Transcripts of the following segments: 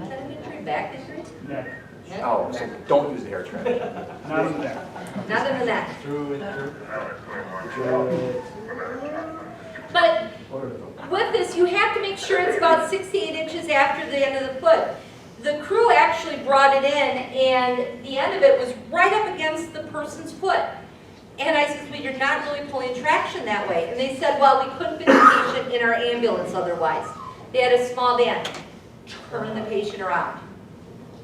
Sedimentary back injury? Neck. Oh, so don't use the hair trash. Not in the neck. Nothing to that. Through it. But with this, you have to make sure it's about 6 to 8 inches after the end of the foot. The crew actually brought it in, and the end of it was right up against the person's foot. And I said, well, you're not really pulling traction that way. And they said, well, we couldn't fit the patient in our ambulance otherwise. They had a small van. Turn the patient around.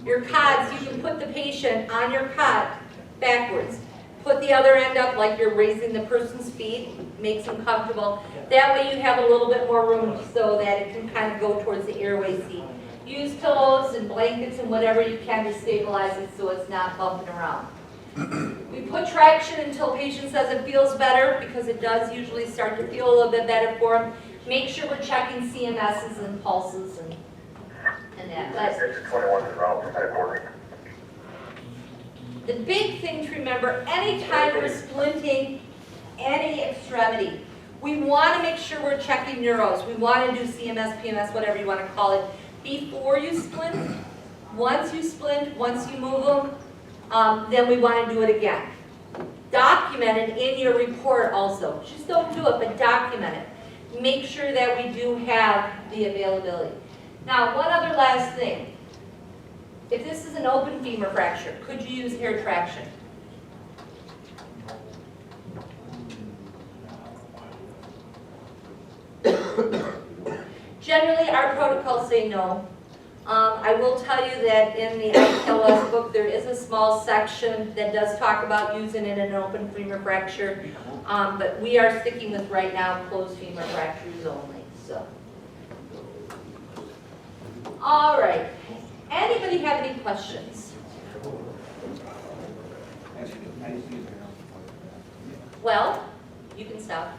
Your cots, you can put the patient on your cot backwards. Put the other end up like you're raising the person's feet, makes them comfortable. That way you have a little bit more room so that it can kind of go towards the airway seat. Use pillows and blankets and whatever you can to stabilize it so it's not bumping around. We put traction until patient says it feels better, because it does usually start to feel a little bit better for them. Make sure we're checking CMSs and pulses and that. But the big thing to remember, anytime we're splinting any extremity, we want to make sure we're checking neuros. We want to do CMS, PMS, whatever you want to call it, before you splint. Once you splint, once you move them, then we want to do it again. Document it in your report also. Just don't do it, but document it. Make sure that we do have the availability. Now, one other last thing. If this is an open femur fracture, could you use hair traction? Generally, our protocols say no. I will tell you that in the ITLS book, there is a small section that does talk about using it in an open femur fracture, but we are sticking with right now closed femur fractures only. So, all right. Anybody have any questions? Well, you can stop.